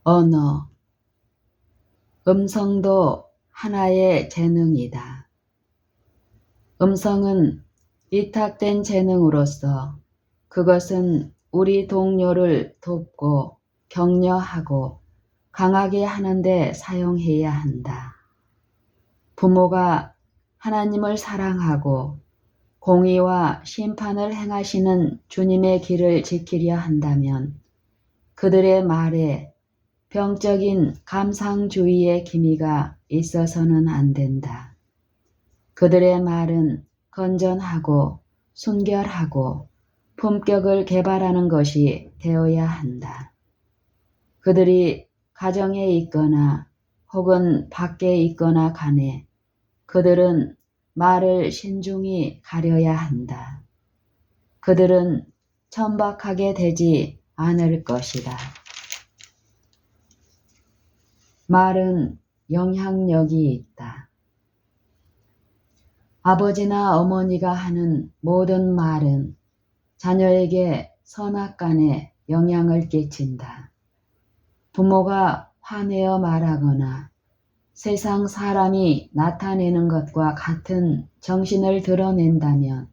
언어. 음성도 하나의 재능이다. 음성은 위탁된 재능으로서 그것은 우리 동료를 돕고 격려하고 강하게 하는데 사용해야 한다. 부모가 하나님을 사랑하고 공의와 심판을 행하시는 주님의 길을 지키려 한다면 그들의 말에 병적인 감상주의의 기미가 있어서는 안 된다. 그들의 말은 건전하고 순결하고 품격을 개발하는 것이 되어야 한다. 그들이 가정에 있거나 혹은 밖에 있거나 간에 그들은 말을 신중히 가려야 한다. 그들은 천박하게 되지 않을 것이다. 말은 영향력이 있다. 아버지나 어머니가 하는 모든 말은 자녀에게 선악간에 영향을 끼친다. 부모가 화내어 말하거나 세상 사람이 나타내는 것과 같은 정신을 드러낸다면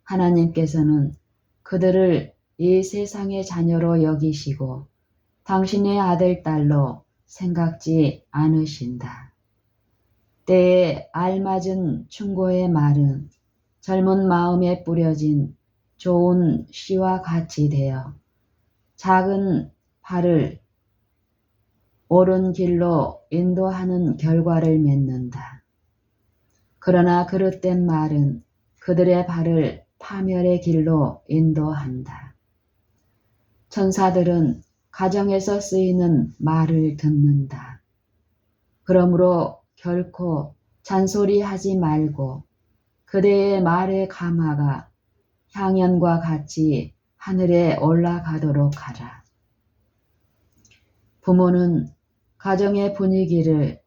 하나님께서는 그들을 이 세상의 자녀로 여기시고 당신의 아들, 딸로 생각지 않으신다. 때에 알맞은 충고의 말은 젊은 마음에 뿌려진 좋은 씨와 같이 되어 작은 발을 옳은 길로 인도하는 결과를 맺는다. 그러나 그릇된 말은 그들의 발을 파멸의 길로 인도한다. 천사들은 가정에서 쓰이는 말을 듣는다. 그러므로 결코 잔소리하지 말고 그대의 말의 가마가 향연과 같이 하늘에 올라가도록 하라. 부모는 가정의 분위기를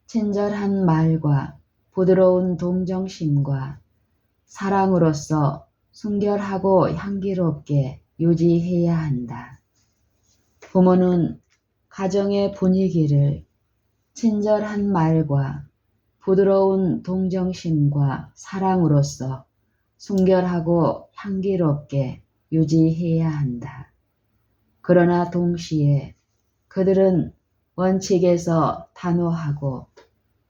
친절한 말과 부드러운 동정심과 사랑으로서 순결하고 향기롭게 유지해야 한다. 부모는 가정의 분위기를 친절한 말과 부드러운 동정심과 사랑으로서 순결하고 향기롭게 유지해야 한다. 그러나 동시에 그들은 원칙에서 단호하고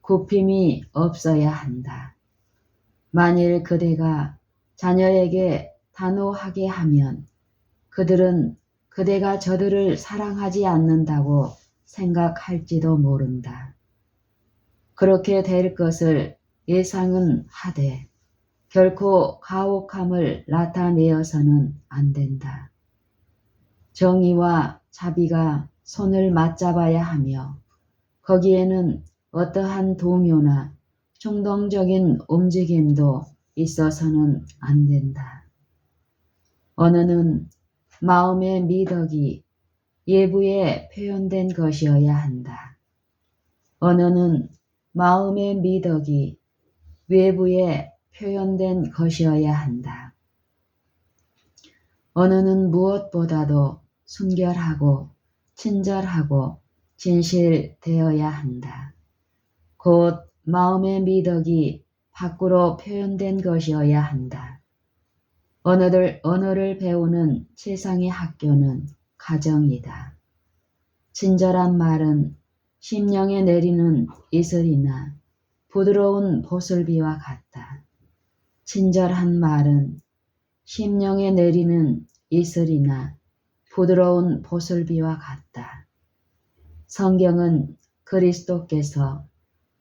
굽힘이 없어야 한다. 만일 그대가 자녀에게 단호하게 하면 그들은 그대가 저들을 사랑하지 않는다고 생각할지도 모른다. 그렇게 될 것을 예상은 하되 결코 가혹함을 나타내어서는 안 된다. 정의와 자비가 손을 맞잡아야 하며 거기에는 어떠한 동요나 충동적인 움직임도 있어서는 안 된다. 언어는 마음의 미덕이 예부에 표현된 것이어야 한다. 언어는 마음의 미덕이 외부에 표현된 것이어야 한다. 언어는 무엇보다도 순결하고 친절하고 진실되어야 한다. 곧 마음의 미덕이 밖으로 표현된 것이어야 한다. 언어를 배우는 세상의 학교는 가정이다. 친절한 말은 심령에 내리는 이슬이나 부드러운 보슬비와 같다. 친절한 말은 심령에 내리는 이슬이나 부드러운 보슬비와 같다. 성경은 그리스도께서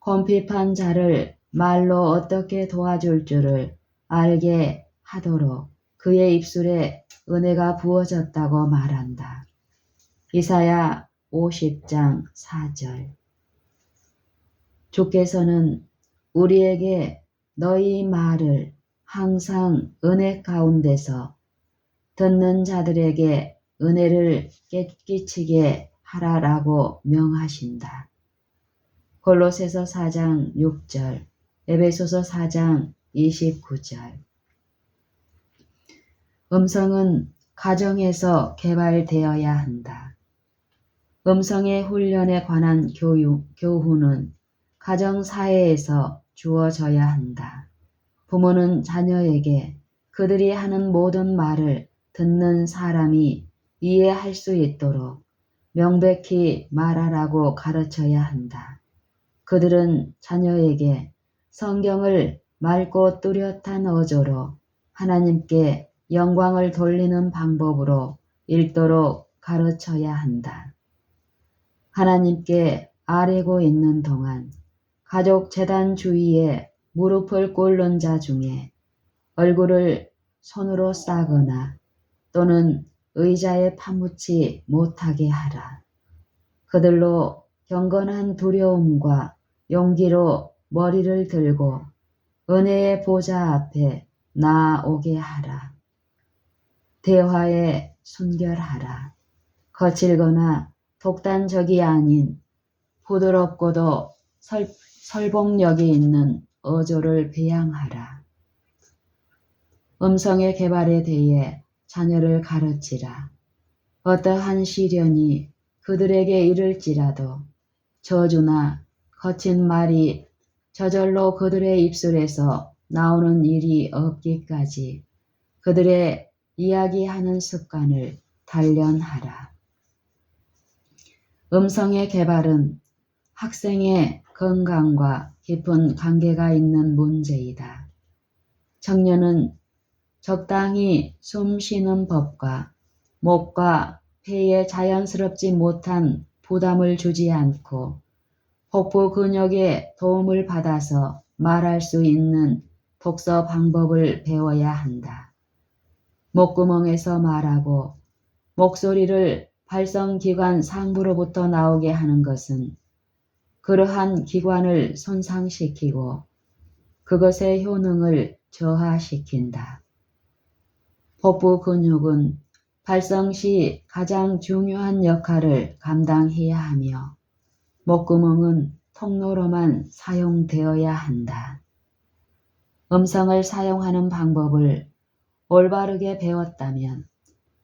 궁핍한 자를 말로 어떻게 도와줄 줄을 알게 하도록 그의 입술에 은혜가 부어졌다고 말한다. 이사야 50장 4절. 주께서는 우리에게 너희 말을 항상 은혜 가운데서 듣는 자들에게 은혜를 끼치게 하라라고 명하신다. 골로새서 4장 6절, 에베소서 4장 29절. 음성은 가정에서 개발되어야 한다. 음성의 훈련에 관한 교훈은 가정사회에서 주어져야 한다. 부모는 자녀에게 그들이 하는 모든 말을 듣는 사람이 이해할 수 있도록 명백히 말하라고 가르쳐야 한다. 그들은 자녀에게 성경을 맑고 뚜렷한 어조로 하나님께 영광을 돌리는 방법으로 읽도록 가르쳐야 한다. 하나님께 아뢰고 있는 동안 가족 재단 주위에 무릎을 꿇는 자 중에 얼굴을 손으로 싸거나 또는 의자에 파묻지 못하게 하라. 그들로 경건한 두려움과 용기로 머리를 들고 은혜의 보좌 앞에 나아오게 하라. 대화에 순결하라. 거칠거나 독단적이 아닌 부드럽고도 설복력이 있는 어조를 배양하라. 음성의 개발에 대해 자녀를 가르치라. 어떠한 시련이 그들에게 이를지라도 저주나 거친 말이 저절로 그들의 입술에서 나오는 일이 없기까지 그들의 이야기하는 습관을 단련하라. 음성의 개발은 학생의 건강과 깊은 관계가 있는 문제이다. 청년은 적당히 숨 쉬는 법과 목과 폐에 자연스럽지 못한 부담을 주지 않고 복부 근육의 도움을 받아서 말할 수 있는 독서 방법을 배워야 한다. 목구멍에서 말하고 목소리를 발성기관 상부로부터 나오게 하는 것은 그러한 기관을 손상시키고 그것의 효능을 저하시킨다. 복부 근육은 발성 시 가장 중요한 역할을 감당해야 하며 목구멍은 통로로만 사용되어야 한다. 음성을 사용하는 방법을 올바르게 배웠다면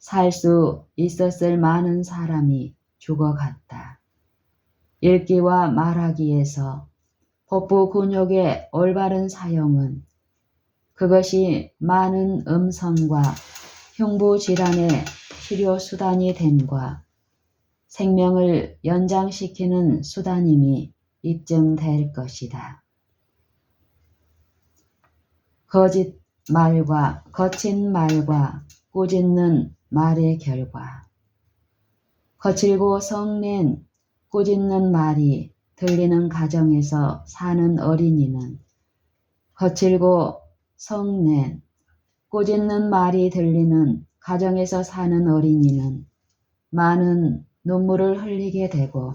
살 수 있었을 많은 사람이 죽어갔다. 읽기와 말하기에서 복부 근육의 올바른 사용은 그것이 많은 음성과 흉부 질환의 치료 수단이 됨과 생명을 연장시키는 수단임이 입증될 것이다. 거짓 말과 거친 말과 꾸짖는 말의 결과. 거칠고 성낸 꾸짖는 말이 들리는 가정에서 사는 어린이는 거칠고 성낸 꾸짖는 말이 들리는 가정에서 사는 어린이는 많은 눈물을 흘리게 되고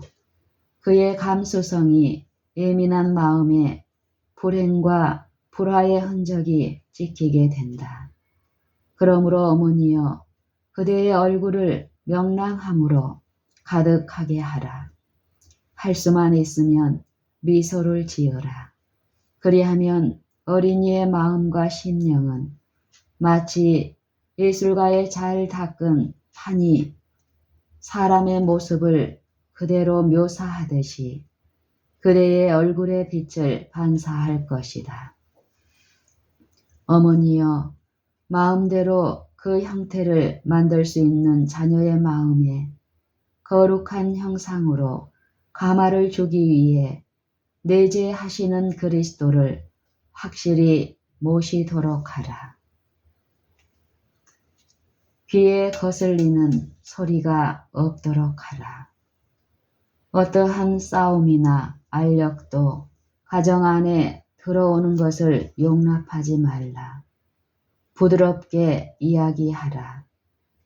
그의 감수성이 예민한 마음에 불행과 불화의 흔적이 찍히게 된다. 그러므로 어머니여 그대의 얼굴을 명랑함으로 가득하게 하라. 할 수만 있으면 미소를 지어라. 그리하면 어린이의 마음과 심령은 마치 예술가의 잘 닦은 판이 사람의 모습을 그대로 묘사하듯이 그대의 얼굴의 빛을 반사할 것이다. 어머니여, 마음대로 그 형태를 만들 수 있는 자녀의 마음에 거룩한 형상으로 감화를 주기 위해 내재하시는 그리스도를 확실히 모시도록 하라. 귀에 거슬리는 소리가 없도록 하라. 어떠한 싸움이나 알력도 가정 안에 들어오는 것을 용납하지 말라. 부드럽게 이야기하라.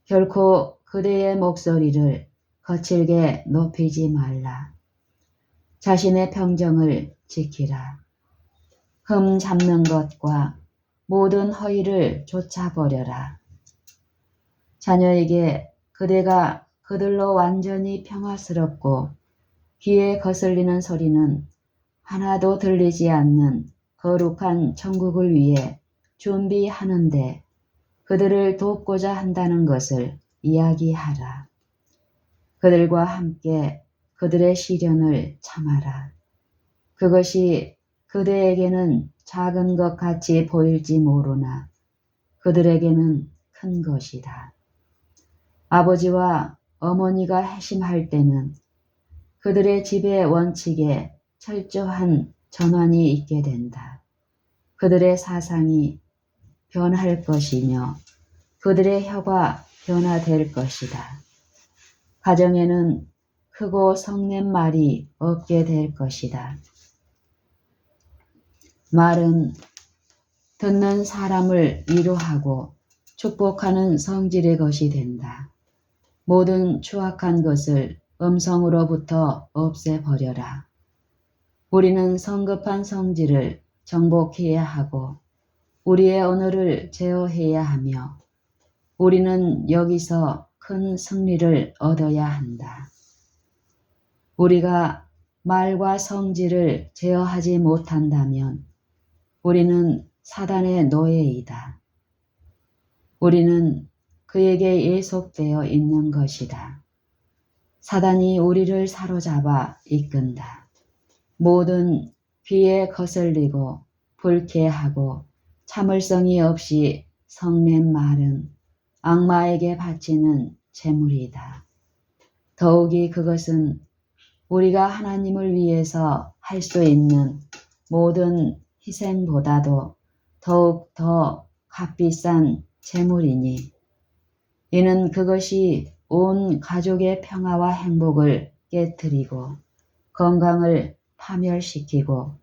결코 그대의 목소리를 거칠게 높이지 말라. 자신의 평정을 지키라. 흠 잡는 것과 모든 허위를 쫓아버려라. 자녀에게 그대가 그들로 완전히 평화스럽고 귀에 거슬리는 소리는 하나도 들리지 않는 거룩한 천국을 위해 준비하는데 그들을 돕고자 한다는 것을 이야기하라. 그들과 함께 그들의 시련을 참아라. 그것이 그대에게는 작은 것 같이 보일지 모르나 그들에게는 큰 것이다. 아버지와 어머니가 회심할 때는 그들의 집의 원칙에 철저한 전환이 있게 된다. 그들의 사상이 변할 것이며 그들의 혀가 변화될 것이다. 가정에는 크고 성낸 말이 없게 될 것이다. 말은 듣는 사람을 위로하고 축복하는 성질의 것이 된다. 모든 추악한 것을 음성으로부터 없애버려라. 우리는 성급한 성질을 정복해야 하고 우리의 언어를 제어해야 하며 우리는 여기서 큰 승리를 얻어야 한다. 우리가 말과 성질을 제어하지 못한다면 우리는 사단의 노예이다. 우리는 그에게 예속되어 있는 것이다. 사단이 우리를 사로잡아 이끈다. 모든 귀에 거슬리고 불쾌하고 참을성이 없이 성낸 말은 악마에게 바치는 재물이다. 더욱이 그것은 우리가 하나님을 위해서 할 수 있는 모든 희생보다도 더욱 더 값비싼 재물이니 이는 그것이 온 가족의 평화와 행복을 깨뜨리고 건강을 파멸시키고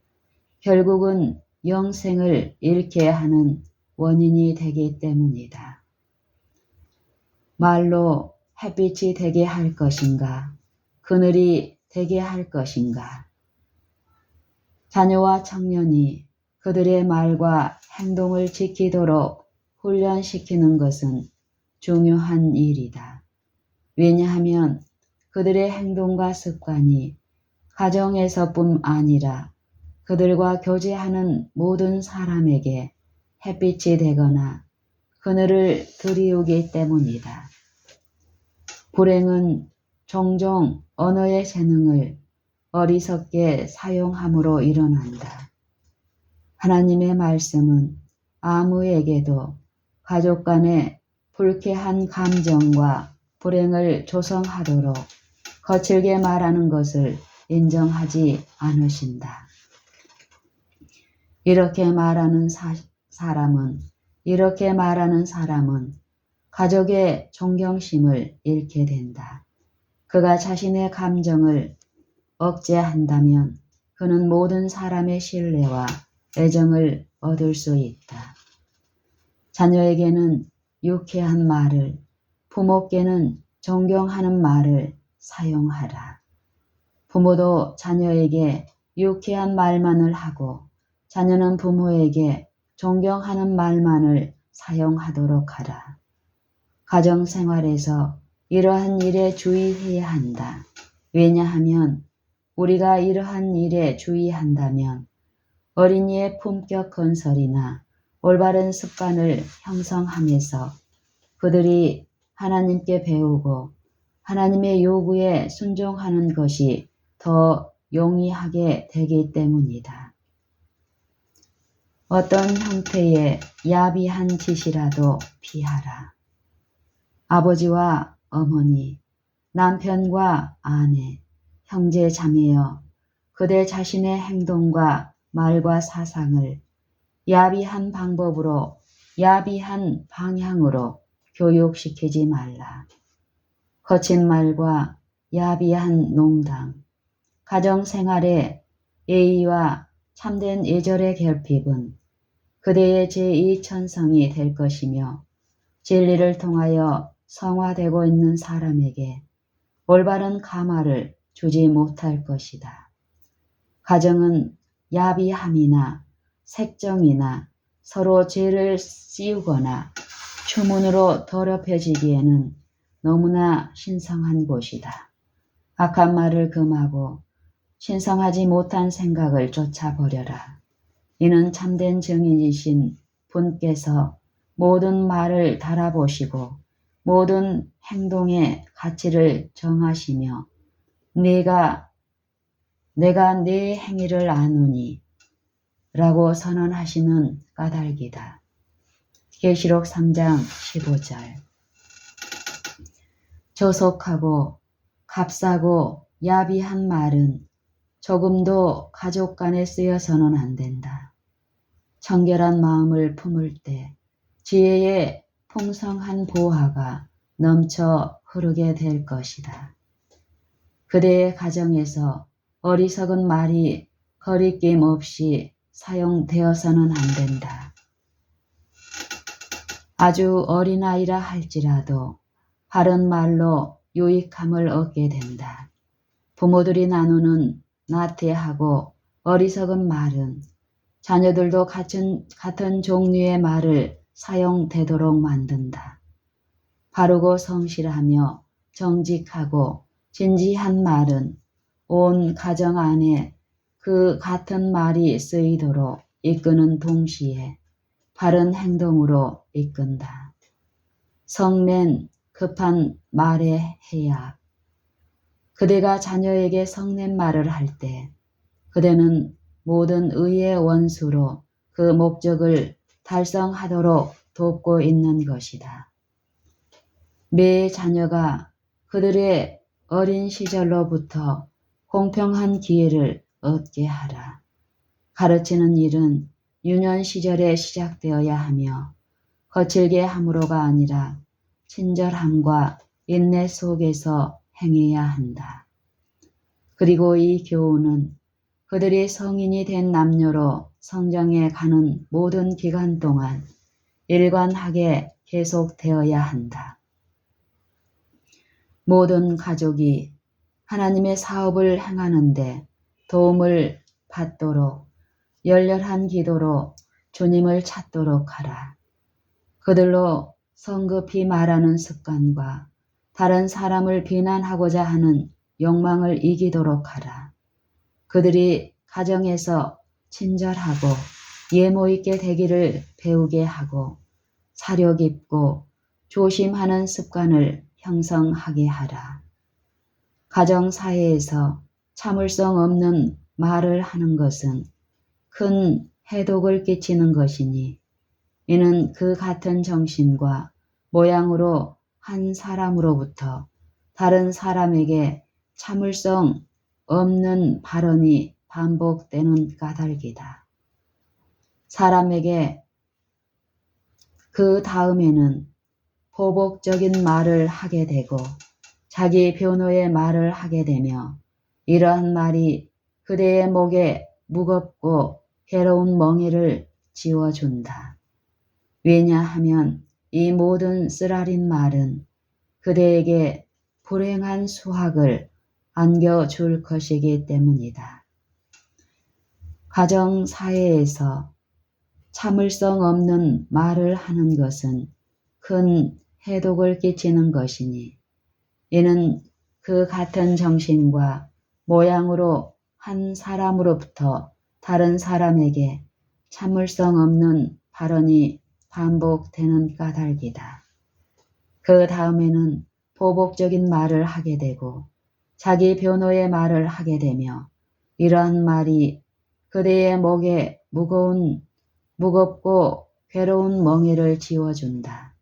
결국은 영생을 잃게 하는 원인이 되기 때문이다. 말로 햇빛이 되게 할 것인가? 그늘이 되게 할 것인가? 자녀와 청년이 그들의 말과 행동을 지키도록 훈련시키는 것은 중요한 일이다. 왜냐하면 그들의 행동과 습관이 가정에서뿐 아니라 그들과 교제하는 모든 사람에게 햇빛이 되거나 그늘을 들이우기 때문이다. 불행은 종종 언어의 재능을 어리석게 사용함으로 일어난다. 하나님의 말씀은 아무에게도 가족 간의 불쾌한 감정과 불행을 조성하도록 거칠게 말하는 것을 인정하지 않으신다. 이렇게 말하는 사람은 가족의 존경심을 잃게 된다. 그가 자신의 감정을 억제한다면 그는 모든 사람의 신뢰와 애정을 얻을 수 있다. 자녀에게는 유쾌한 말을, 부모께는 존경하는 말을 사용하라. 부모도 자녀에게 유쾌한 말만을 하고 자녀는 부모에게 존경하는 말만을 사용하도록 하라. 가정생활에서 이러한 일에 주의해야 한다. 왜냐하면 우리가 이러한 일에 주의한다면 어린이의 품격 건설이나 올바른 습관을 형성하면서 그들이 하나님께 배우고 하나님의 요구에 순종하는 것이 더 용이하게 되기 때문이다. 어떤 형태의 야비한 짓이라도 피하라. 아버지와 어머니, 남편과 아내, 형제 자매여, 그대 자신의 행동과 말과 사상을 야비한 방법으로, 야비한 방향으로 교육시키지 말라. 거친 말과 야비한 농담, 가정생활의 예의와 참된 예절의 결핍은 그대의 제2천성이 될 것이며 진리를 통하여 성화되고 있는 사람에게 올바른 감화를 주지 못할 것이다. 가정은 야비함이나 색정이나 서로 죄를 씌우거나 추문으로 더럽혀지기에는 너무나 신성한 곳이다. 악한 말을 금하고 신성하지 못한 생각을 쫓아버려라. 이는 참된 증인이신 분께서 모든 말을 달아보시고 모든 행동의 가치를 정하시며 내가 내 행위를 아노니 라고 선언하시는 까닭이다. 계시록 3장 15절. 저속하고 값싸고 야비한 말은 조금도 가족 간에 쓰여서는 안 된다. 청결한 마음을 품을 때 지혜의 풍성한 보화가 넘쳐 흐르게 될 것이다. 그대의 가정에서 어리석은 말이 거리낌 없이 사용되어서는 안 된다. 아주 어린아이라 할지라도 바른 말로 유익함을 얻게 된다. 부모들이 나누는 나태하고 어리석은 말은 자녀들도 같은 종류의 말을 사용되도록 만든다. 바르고 성실하며 정직하고 진지한 말은 온 가정 안에 그 같은 말이 쓰이도록 이끄는 동시에 바른 행동으로 이끈다. 성낸 급한 말의 해악. 그대가 자녀에게 성낸 말을 할 때 그대는 모든 의의 원수로 그 목적을 달성하도록 돕고 있는 것이다. 매 자녀가 그들의 어린 시절로부터 공평한 기회를 얻게 하라. 가르치는 일은 유년 시절에 시작되어야 하며 거칠게 함으로가 아니라 친절함과 인내 속에서 행해야 한다. 그리고 이 교훈은 그들이 성인이 된 남녀로 성장해 가는 모든 기간 동안 일관하게 계속되어야 한다. 모든 가족이 하나님의 사업을 행하는데 도움을 받도록 열렬한 기도로 주님을 찾도록 하라. 그들로 성급히 말하는 습관과 다른 사람을 비난하고자 하는 욕망을 이기도록 하라. 그들이 가정에서 친절하고 예모 있게 되기를 배우게 하고 사려 깊고 조심하는 습관을 형성하게 하라. 가정사회에서 참을성 없는 말을 하는 것은 큰 해독을 끼치는 것이니 이는 그 같은 정신과 모양으로 한 사람으로부터 다른 사람에게 참을성 없는 발언이 반복되는 까닭이다. 사람에게 그 다음에는 보복적인 말을 하게 되고 자기 변호의 말을 하게 되며 이러한 말이 그대의 목에 무겁고 괴로운 멍에를 지워준다. 왜냐하면 이 모든 쓰라린 말은 그대에게 불행한 수확을 안겨줄 것이기 때문이다. 가정사회에서 참을성 없는 말을 하는 것은 큰 해독을 끼치는 것이니 이는 그 같은 정신과 모양으로 한 사람으로부터 다른 사람에게 참을성 없는 발언이 반복되는 까닭이다. 그 다음에는 보복적인 말을 하게 되고 자기 변호의 말을 하게 되며 이러한 말이 그대의 목에 무겁고 괴로운 멍에를 지워준다.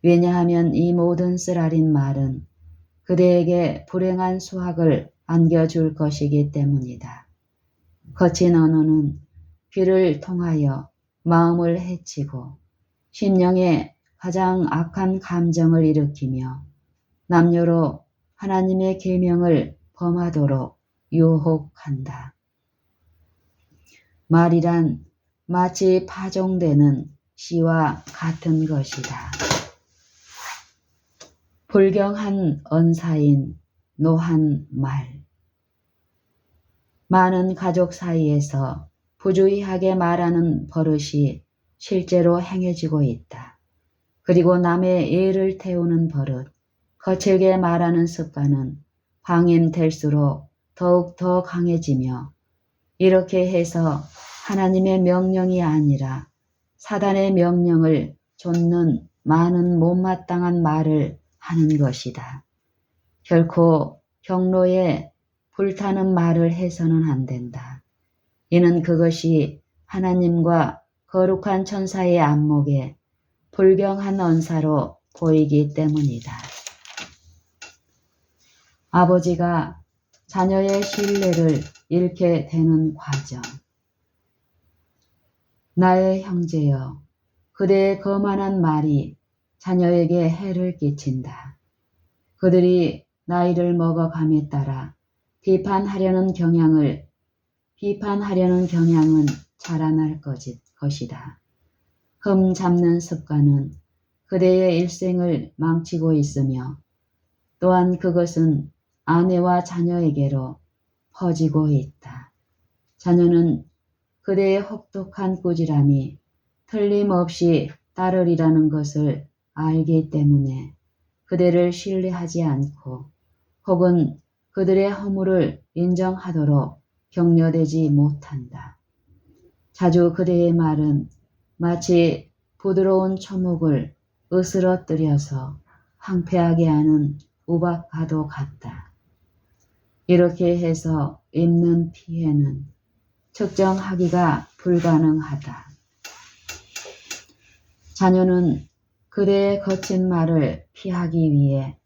왜냐하면 이 모든 쓰라린 말은 그대에게 불행한 수확을 안겨줄 것이기 때문이다. 거친 언어는 귀를 통하여 마음을 해치고 심령에 가장 악한 감정을 일으키며 남녀로 하나님의 계명을 범하도록 유혹한다. 말이란 마치 파종되는 씨와 같은 것이다. 불경한 언사인 노한 말. 많은 가족 사이에서 부주의하게 말하는 버릇이 실제로 행해지고 있다. 그리고 남의 예를 태우는 버릇, 거칠게 말하는 습관은 방임될수록 더욱 더 강해지며 이렇게 해서 하나님의 명령이 아니라 사단의 명령을 좇는 많은 못마땅한 말을 하는 것이다. 결코 경로에 불타는 말을 해서는 안 된다. 이는 그것이 하나님과 거룩한 천사의 안목에 불경한 언사로 보이기 때문이다. 아버지가 자녀의 신뢰를 잃게 되는 과정. 나의 형제여, 그대의 거만한 말이 자녀에게 해를 끼친다. 그들이 나이를 먹어감에 따라 비판하려는 경향은 자라날 것이다. 흠 잡는 습관은 그대의 일생을 망치고 있으며 또한 그것은 아내와 자녀에게로 퍼지고 있다. 자녀는 그대의 혹독한 꾸지람이 틀림없이 따르리라는 것을 알기 때문에 그대를 신뢰하지 않고 혹은 그들의 허물을 인정하도록 격려되지 못한다. 자주 그대의 말은 마치 부드러운 초목을 으스러뜨려서 황폐하게 하는 우박과도 같다. 이렇게 해서 입는 피해는 측정하기가 불가능하다. 자녀는 그대의 거친 말을 피하기 위해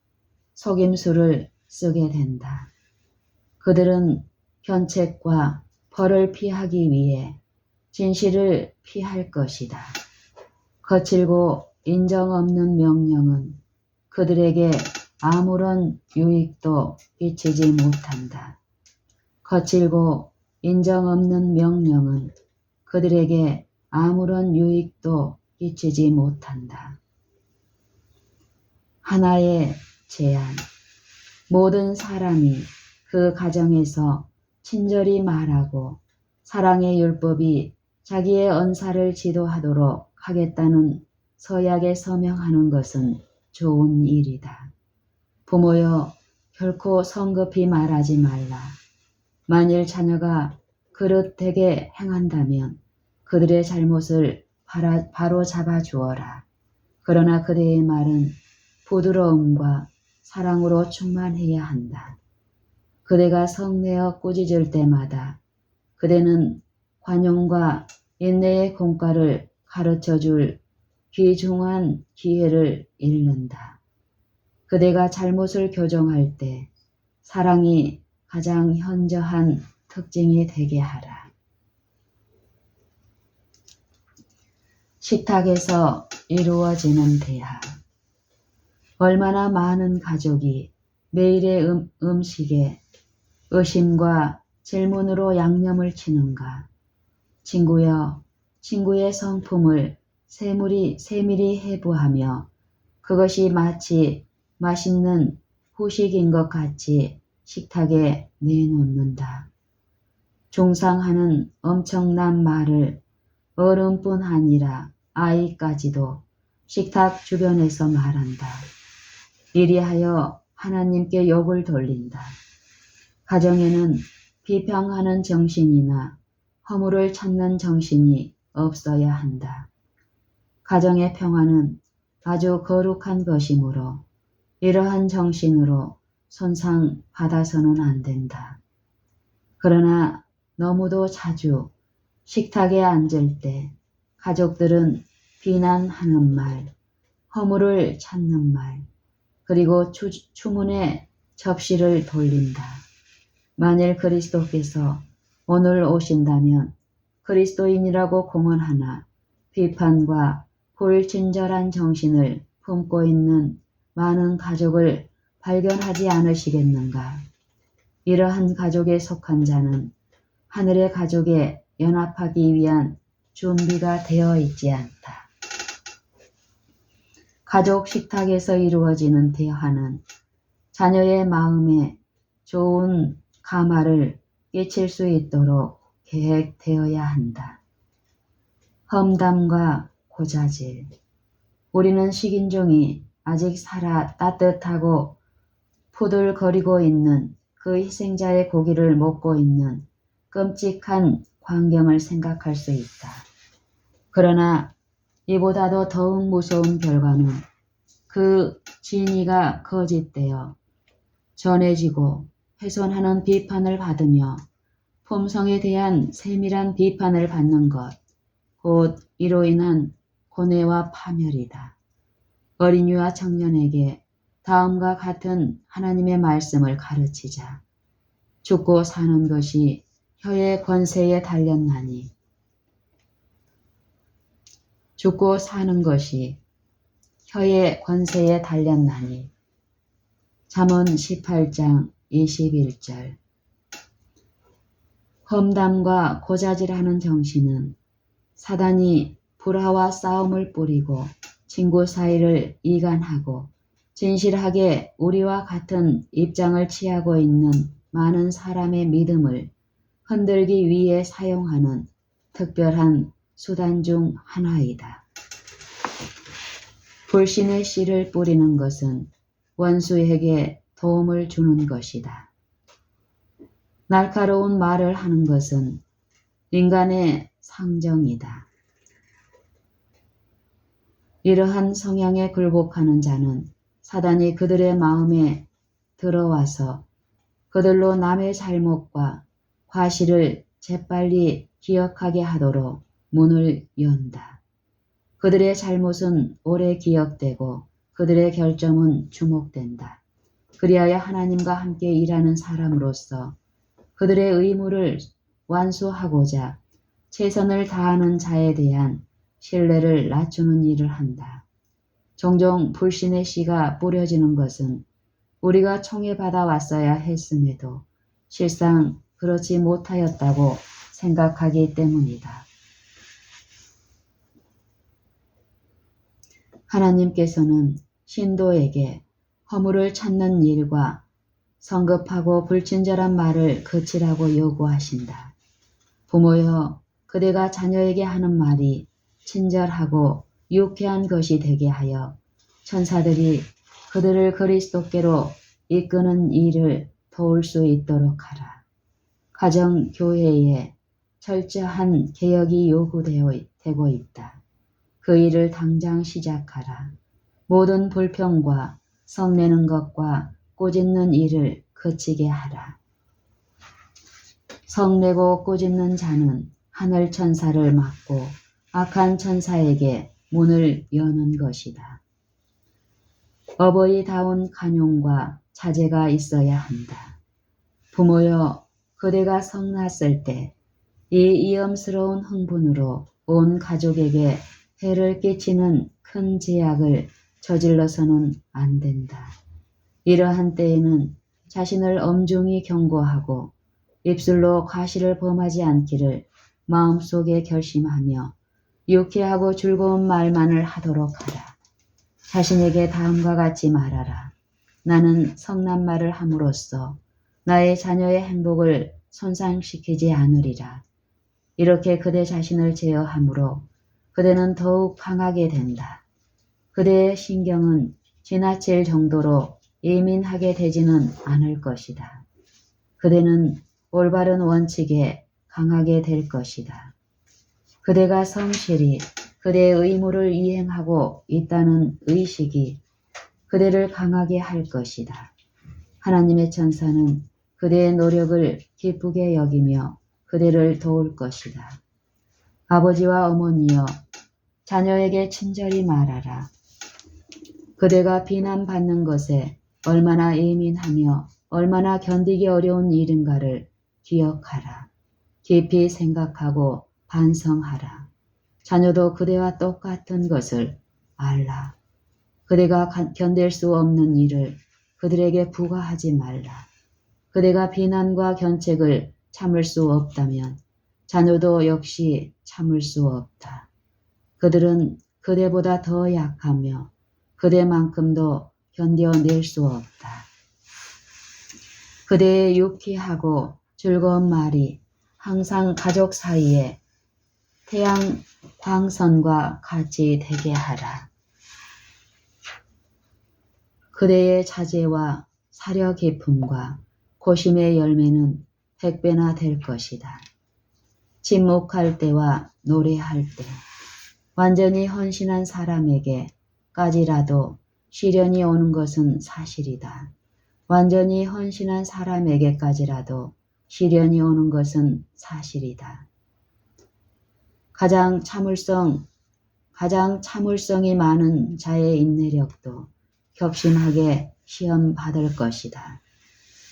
속임수를 쓰게 된다. 그들은 견책과 벌을 피하기 위해 진실을 피할 것이다. 거칠고 인정 없는 명령은 그들에게 아무런 유익도 끼치지 못한다. 거칠고 인정 없는 명령은 그들에게 아무런 유익도 끼치지 못한다. 하나의 제안. 모든 사람이 그 가정에서 친절히 말하고 사랑의 율법이 자기의 언사를 지도하도록 하겠다는 서약에 서명하는 것은 좋은 일이다. 부모여, 결코 성급히 말하지 말라. 만일 자녀가 그릇되게 행한다면 그들의 잘못을 바로 잡아주어라. 그러나 그대의 말은 부드러움과 사랑으로 충만해야 한다. 그대가 성내어 꾸짖을 때마다 그대는 관용과 인내의 공과를 가르쳐줄 귀중한 기회를 잃는다. 그대가 잘못을 교정할 때 사랑이 가장 현저한 특징이 되게 하라. 식탁에서 이루어지는 대화. 얼마나 많은 가족이 매일의 음식에 의심과 질문으로 양념을 치는가. 친구여, 친구의 성품을 세밀히 해부하며 그것이 마치 맛있는 후식인 것 같이 식탁에 내놓는다. 중상하는 엄청난 말을 어른뿐 아니라 아이까지도 식탁 주변에서 말한다. 이리하여 하나님께 욕을 돌린다. 가정에는 비평하는 정신이나 허물을 찾는 정신이 없어야 한다. 가정의 평화는 아주 거룩한 것이므로 이러한 정신으로 손상받아서는 안 된다. 그러나 너무도 자주 식탁에 앉을 때 가족들은 비난하는 말, 허물을 찾는 말, 그리고 추문의 접시를 돌린다. 만일 그리스도께서 오늘 오신다면 그리스도인이라고 공언하나 비판과 불친절한 정신을 품고 있는 많은 가족을 발견하지 않으시겠는가? 이러한 가족에 속한 자는 하늘의 가족에 연합하기 위한 준비가 되어 있지 않다. 가족 식탁에서 이루어지는 대화는 자녀의 마음에 좋은 감화를 끼칠 수 있도록 계획되어야 한다. 험담과 고자질. 우리는 식인종이 아직 살아 따뜻하고 푸들거리고 있는 그 희생자의 고기를 먹고 있는 끔찍한 광경을 생각할 수 있다. 그러나 이보다도 더욱 무서운 결과는 그 진의가 거짓되어 전해지고 훼손하는 비판을 받으며 품성에 대한 세밀한 비판을 받는 것, 곧 이로 인한 고뇌와 파멸이다. 어린이와 청년에게 다음과 같은 하나님의 말씀을 가르치자. 죽고 사는 것이 혀의 권세에 달렸나니. 죽고 사는 것이 혀의 권세에 달렸나니. 잠언 18장 21절. 험담과 고자질하는 정신은 사단이 불화와 싸움을 뿌리고 친구 사이를 이간하고 진실하게 우리와 같은 입장을 취하고 있는 많은 사람의 믿음을 흔들기 위해 사용하는 특별한 수단 중 하나이다. 불신의 씨를 뿌리는 것은 원수에게 도움을 주는 것이다. 날카로운 말을 하는 것은 인간의 상정이다. 이러한 성향에 굴복하는 자는 사단이 그들의 마음에 들어와서 그들로 남의 잘못과 과실을 재빨리 기억하게 하도록 문을 연다. 그들의 잘못은 오래 기억되고 그들의 결점은 주목된다. 그리하여 하나님과 함께 일하는 사람으로서 그들의 의무를 완수하고자 최선을 다하는 자에 대한 신뢰를 낮추는 일을 한다. 종종 불신의 씨가 뿌려지는 것은 우리가 총애받아 왔어야 했음에도 실상 그렇지 못하였다고 생각하기 때문이다. 하나님께서는 신도에게 허물을 찾는 일과 성급하고 불친절한 말을 그치라고 요구하신다. 부모여, 그대가 자녀에게 하는 말이 친절하고 유쾌한 것이 되게 하여 천사들이 그들을 그리스도께로 이끄는 일을 도울 수 있도록 하라. 가정 교회에 철저한 개혁이 요구되고 있다. 그 일을 당장 시작하라. 모든 불평과 성내는 것과 꼬짓는 일을 그치게 하라. 성내고 꼬짓는 자는 하늘 천사를 막고 악한 천사에게 문을 여는 것이다. 어버이다운 간용과 자제가 있어야 한다. 부모여, 그대가 성났을 때 이 위험스러운 흥분으로 온 가족에게 해를 끼치는 큰 제약을 저질러서는 안 된다. 이러한 때에는 자신을 엄중히 경고하고 입술로 과실을 범하지 않기를 마음속에 결심하며 유쾌하고 즐거운 말만을 하도록 하라. 자신에게 다음과 같이 말하라. 나는 성난 말을 함으로써 나의 자녀의 행복을 손상시키지 않으리라. 이렇게 그대 자신을 제어함으로 그대는 더욱 강하게 된다. 그대의 신경은 지나칠 정도로 예민하게 되지는 않을 것이다. 그대는 올바른 원칙에 강하게 될 것이다. 그대가 성실히 그대의 의무를 이행하고 있다는 의식이 그대를 강하게 할 것이다. 하나님의 천사는 그대의 노력을 기쁘게 여기며 그대를 도울 것이다. 아버지와 어머니여, 자녀에게 친절히 말하라. 그대가 비난받는 것에 얼마나 예민하며 얼마나 견디기 어려운 일인가를 기억하라. 깊이 생각하고 반성하라. 자녀도 그대와 똑같은 것을 알라. 그대가 견딜 수 없는 일을 그들에게 부과하지 말라. 그대가 비난과 견책을 참을 수 없다면 자녀도 역시 참을 수 없다. 그들은 그대보다 더 약하며 그대만큼도 견뎌낼 수 없다. 그대의 유쾌하고 즐거운 말이 항상 가족 사이에 태양 광선과 같이 되게 하라. 그대의 자제와 사려 깊음과 고심의 열매는 100배나 될 것이다. 침묵할 때와 노래할 때 완전히 헌신한 사람에게까지라도 시련이 오는 것은 사실이다. 완전히 헌신한 사람에게까지라도 시련이 오는 것은 사실이다. 가장 참을성이 많은 자의 인내력도 격심하게 시험 받을 것이다.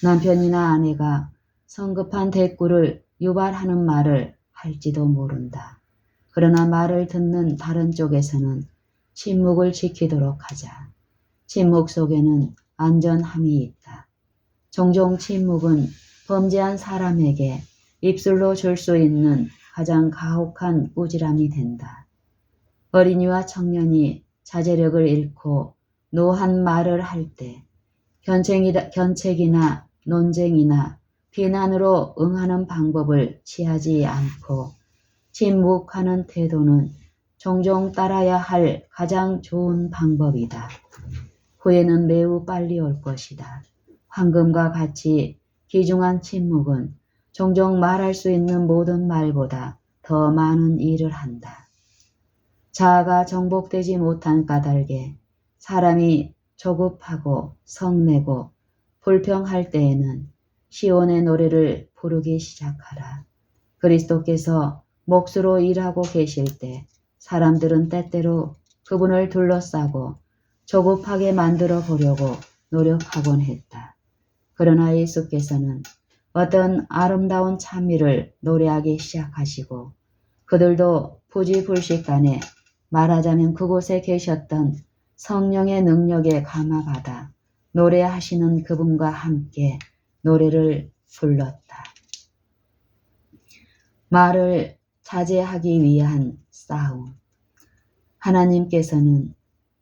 남편이나 아내가 성급한 대꾸를 유발하는 말을 할지도 모른다. 그러나 말을 듣는 다른 쪽에서는 침묵을 지키도록 하자. 침묵 속에는 안전함이 있다. 종종 침묵은 범죄한 사람에게 입술로 줄 수 있는 가장 가혹한 꾸지람이 된다. 어린이와 청년이 자제력을 잃고 노한 말을 할 때 견책이나 논쟁이나 비난으로 응하는 방법을 취하지 않고 침묵하는 태도는 종종 따라야 할 가장 좋은 방법이다. 후회는 매우 빨리 올 것이다. 황금과 같이 귀중한 침묵은 종종 말할 수 있는 모든 말보다 더 많은 일을 한다. 자아가 정복되지 못한 까닭에 사람이 조급하고 성내고 불평할 때에는 시온의 노래를 부르기 시작하라. 그리스도께서 몫으로 일하고 계실 때 사람들은 때때로 그분을 둘러싸고 조급하게 만들어 보려고 노력하곤 했다. 그러나 예수께서는 어떤 아름다운 찬미를 노래하기 시작하시고 그들도 부지불식간에 말하자면 그곳에 계셨던 성령의 능력에 감화받아 노래하시는 그분과 함께 노래를 불렀다. 말을 자제하기 위한 싸움. 하나님께서는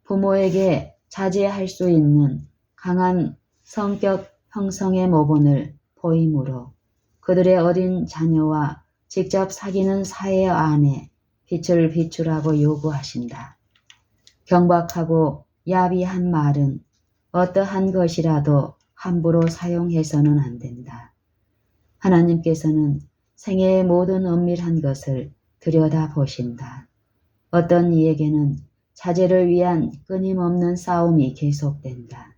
부모에게 자제할 수 있는 강한 성격 형성의 모본을 보이므로 그들의 어린 자녀와 직접 사귀는 사회 안에 빛을 비추라고 요구하신다. 경박하고 야비한 말은 어떠한 것이라도 함부로 사용해서는 안 된다. 하나님께서는 생애의 모든 은밀한 것을 들여다보신다. 어떤 이에게는 자제를 위한 끊임없는 싸움이 계속된다.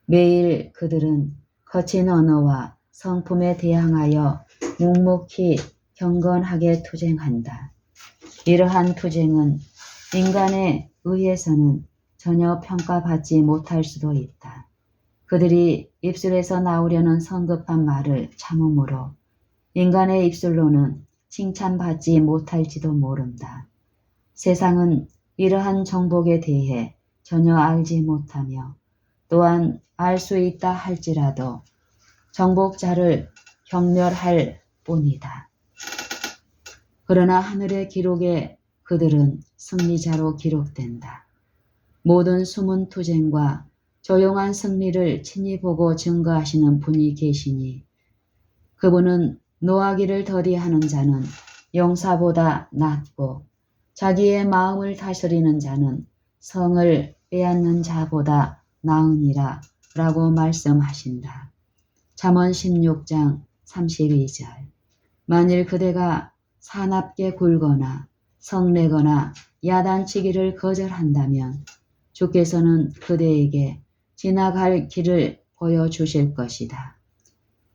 매일 그들은 거친 언어와 성품에 대항하여 묵묵히 경건하게 투쟁한다. 이러한 투쟁은 인간에 의해서는 전혀 평가받지 못할 수도 있다. 그들이 입술에서 나오려는 성급한 말을 참음으로 인간의 입술로는 칭찬받지 못할지도 모른다. 세상은 이러한 정복에 대해 전혀 알지 못하며 또한 알 수 있다 할지라도 정복자를 경멸할 뿐이다. 그러나 하늘의 기록에 그들은 승리자로 기록된다. 모든 숨은 투쟁과 조용한 승리를 친히 보고 증거하시는 분이 계시니 그분은 노하기를 더디하는 자는 용사보다 낫고 자기의 마음을 다스리는 자는 성을 빼앗는 자보다 나으니라 라고 말씀하신다. 잠언 16장 32절. 만일 그대가 사납게 굴거나 성내거나 야단치기를 거절한다면 주께서는 그대에게 지나갈 길을 보여주실 것이다.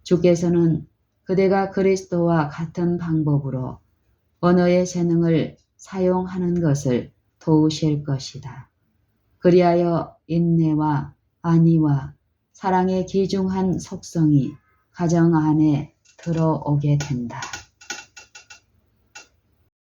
주께서는 그대가 그리스도와 같은 방법으로 언어의 재능을 사용하는 것을 도우실 것이다. 그리하여 인내와 안위와 사랑의 귀중한 속성이 가정 안에 들어오게 된다.